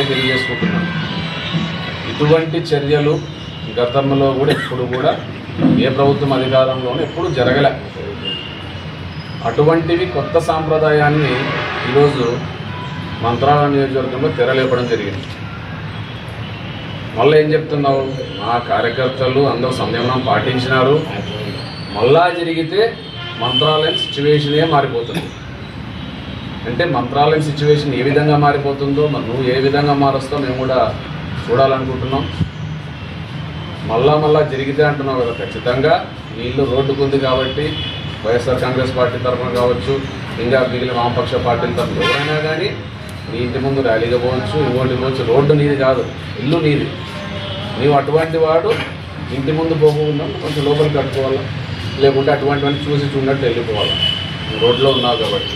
ఒకటే తెలియజేసుకుంటున్నాను, ఇటువంటి చర్యలు గతంలో కూడా ఎప్పుడు కూడా ఏ ప్రభుత్వం అధికారంలోనూ ఎప్పుడు జరగలే. అటువంటివి కొత్త సాంప్రదాయాన్ని ఈరోజు మంత్రాలయ నియోజకవర్గంలో తెరలేపడం జరిగింది. మళ్ళీ ఏం చెప్తున్నావు, మా కార్యకర్తలు అందరూ సంయమనం పాటించినారు, మళ్ళా జరిగితే మంత్రాలయం సిచ్యువేషనే మారిపోతుంది. అంటే మంత్రాలయం సిచ్యువేషన్ ఏ విధంగా మారిపోతుందో మరి నువ్వు ఏ విధంగా మారుస్తావు మేము కూడా చూడాలనుకుంటున్నాం. మళ్ళా జరిగితే అంటున్నావు కదా, ఖచ్చితంగా నీళ్ళు రోడ్డుకుంది కాబట్టి వైఎస్ఆర్ కాంగ్రెస్ పార్టీ తరఫున కావచ్చు, ఇంకా మిగిలిన వామపక్ష పార్టీల తరఫున ఎవరైనా కానీ నీ ఇంటి ముందు ర్యాలీగా పోవచ్చు, ఇంకోటి పోవచ్చు, రోడ్డు నీది కాదు, ఇల్లు నీది. నీవు అటువంటి వాడు ఇంటి ముందు పోకుండా కొంచెం లోపలికి కట్టుకోవాలా, లేకుంటే అటువంటివన్నీ చూసి చూడట్టు వెళ్ళిపోవాలి. రోడ్లో ఉన్నావు కాబట్టి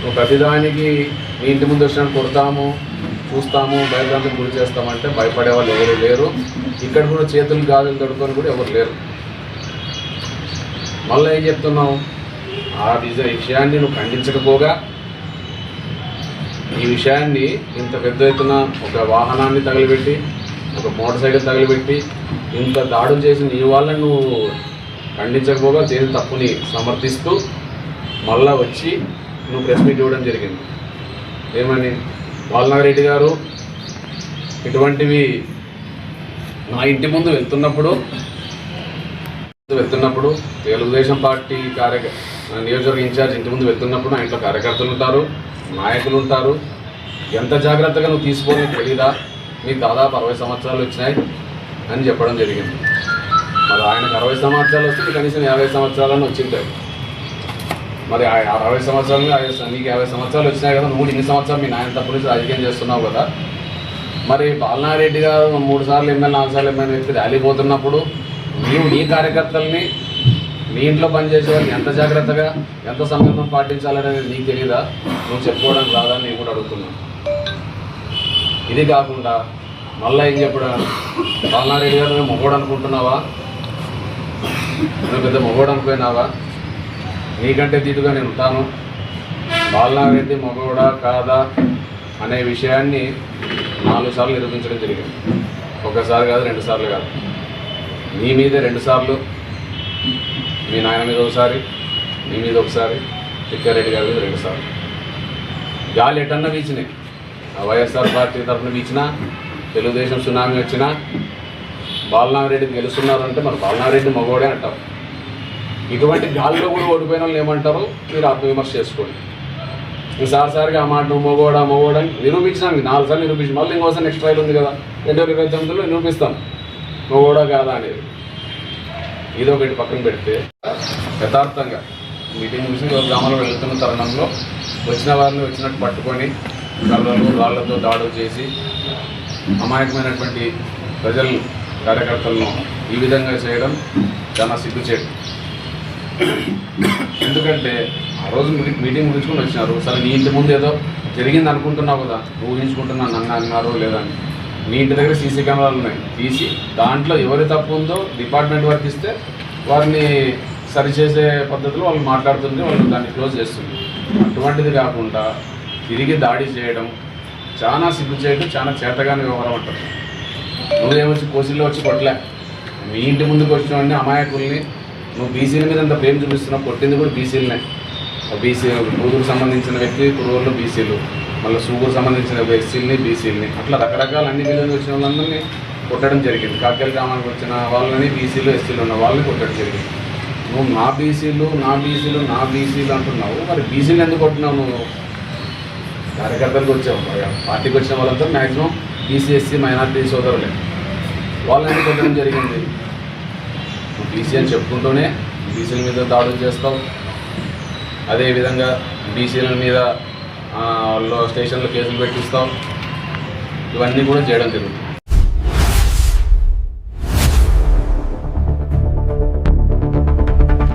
నువ్వు ప్రతిదానికి నీ ఇంటి ముందు వచ్చినట్టు కొడతాము, చూస్తాము, భయభ్రాంతికి గురి చేస్తామంటే భయపడే వాళ్ళు ఎవరు లేరు. ఇక్కడ కూడా చేతులు గాజులు తడుకొని కూడా ఎవరు లేరు. మళ్ళీ ఏం చెప్తున్నావు, ఆ విషయాన్ని నువ్వు ఖండించకపోగా ఈ విషయాన్ని ఇంత పెద్ద ఎత్తున ఒక వాహనాన్ని తగిలిపెట్టి, ఒక మోటార్ సైకిల్ తగిలిపెట్టి ఇంత దాడులు చేసి నీ వాళ్ళని నువ్వు ఖండించకపోగా చేసిన తప్పుని సమర్థిస్తూ మళ్ళా వచ్చి నువ్వు ప్రెస్ మీట్ ఇవ్వడం జరిగింది. ఏమని, బాలనాగిరెడ్డి గారు ఇటువంటివి నా ఇంటి ముందు వెళ్తున్నప్పుడు తెలుగుదేశం పార్టీ నియోజకవర్గ ఇన్ఛార్జ్ ఇంటి ముందు వెళ్తున్నప్పుడు నా ఇంట్లో కార్యకర్తలు ఉంటారు, నాయకులు ఉంటారు, ఎంత జాగ్రత్తగా నువ్వు తీసుకోని తెలీదా, మీకు దాదాపు 60 సంవత్సరాలు వచ్చినాయి అని చెప్పడం జరిగింది. మరి ఆయనకు 60 సంవత్సరాలు వస్తే కనీసం 50 సంవత్సరాలని వచ్చింటాయి. మరి 60 సంవత్సరాలు నీకు 50 సంవత్సరాలు వచ్చినాయి కదా, నువ్వు ఇన్ని సంవత్సరాలు మీ నాయన తప్పు నుంచి రాజకీయం చేస్తున్నావు కదా. మరి బాలనాగిరెడ్డి గారు 3 సార్లు ఎమ్మెల్యే 4 సార్లు ఎమ్మెల్యే వ్యక్తి ర్యాలీ పోతున్నప్పుడు నీవు నీ కార్యకర్తల్ని నీ ఇంట్లో పనిచేసే వాళ్ళని ఎంత జాగ్రత్తగా ఎంత సంయమనం పాటించాలనేది నీకు తెలియదా, నువ్వు చెప్పుకోవడానికి రాదా నేను కూడా అడుగుతున్నాను. ఇది కాకుండా మళ్ళీ ఏం చెప్పడం, బాలనాగిరెడ్డి గారు నువ్వు మొగోడు అనుకుంటున్నావా, నువ్వు పెద్ద మొగోడు అనుకున్నావా, నీకంటే దీటుగా నేను ఉంటాను. బాలనాగిరెడ్డి మగోడా కాదా అనే విషయాన్ని 4 సార్లు నిరూపించడం జరిగింది. ఒకసారి కాదు, 2 సార్లు కాదు, నీ మీదే 2 సార్లు, మీ నాయన మీద ఒకసారి, నీ మీద ఒకసారి, తిక్కారెడ్డి గారి మీద 2 సార్లు. గాలి ఎటన్నా వీచినాయి, వైఎస్ఆర్ పార్టీ తరఫున వీచినా, తెలుగుదేశం సునామీ వచ్చినా బాలనాగిరెడ్డికి గెలుస్తున్నారంటే మరి బాలనాగిరెడ్డి మగోడే అంటారు. ఇటువంటి గాలిలో కూడా ఓడిపోయిన వాళ్ళు ఏమంటారు మీరు ఆత్మవిమర్శ చేసుకోండి. సారిగా ఆ మాట నువ్వు మగోడా నిరూపించినాను, 4 సార్లు నిరూపించి మళ్ళీ ఇంకోసారి నెక్స్ట్ ట్రైల్ ఉంది కదా 2029లో నిరూపిస్తాం మగోడా కాదా అనేది. ఇది ఒకటి పక్కన పెడితే యథార్థంగా మీటింగ్ ముగిసి గ్రామంలో వెళ్తున్న తరుణంలో వచ్చిన వారిని వచ్చినట్టు పట్టుకొని కర్రలు రాళ్లతో దాడులు చేసి అమాయకమైనటువంటి ప్రజలు కార్యకర్తలను ఈ విధంగా చేయడం చాలా సిగ్గుచేటు. ఎందుకంటే ఆ రోజు మీటింగ్ ముగించుకొని వచ్చినారు, సరే నీ ఇంటి ముందు ఏదో జరిగింది అనుకుంటున్నావు కదా, నువ్వు ఊహించుకుంటున్నాను నన్ను అన్నారు లేదని. నీ ఇంటి దగ్గర సీసీ కెమెరాలు ఉన్నాయి, తీసి దాంట్లో ఎవరి తప్పు ఉందో డిపార్ట్మెంట్ వరకు ఇస్తే వారిని సరిచేసే పద్ధతిలో వాళ్ళు మాట్లాడుతుంది, వాళ్ళు దాన్ని క్లోజ్ చేస్తుంది. అటువంటిది కాకుండా తిరిగి దాడి చేయడం చాలా సిగ్గుచేయడం, చాలా చేతగాని వ్యవహారం అంటారు. నువ్వేమొచ్చి కోసిల్లో వచ్చి కొట్టలే, మీ ఇంటి ముందుకు వచ్చిన అమాయకుల్ని నువ్వు బీసీల మీద అంత ప్రేమ చూపిస్తున్నావు, కొట్టింది కూడా బీసీలనే. బీసీ కూతురు సంబంధించిన వ్యక్తి కురువుల్లో బీసీలు, మళ్ళీ సూగురు సంబంధించిన ఎస్సీలని బీసీలని, అట్లా రకరకాల అన్ని విధంగా వచ్చిన వాళ్ళందరినీ కొట్టడం జరిగింది. కాకేల గ్రామానికి వచ్చిన వాళ్ళని బీసీలు ఎస్సీలు ఉన్న వాళ్ళని కొట్టడం జరిగింది. నువ్వు నా బీసీలు అంటున్నావు, మరి బీసీలు ఎందుకు కొట్టినావు? నువ్వు కార్యకర్తలకు వచ్చావు, పార్టీకి వచ్చిన వాళ్ళంతా మ్యాక్సిమం బీసీ ఎస్సీ మైనార్టీ సోదరులే, వాళ్ళని కొట్టడం జరిగింది. నువ్వు బీసీ అని చెప్పుకుంటూనే బీసీల మీద దాడులు చేస్తావు, అదేవిధంగా బీసీల మీద స్టేషన్లో కేసులు పెట్టిస్తావు, ఇవన్నీ కూడా చేయడం జరుగుతుంది.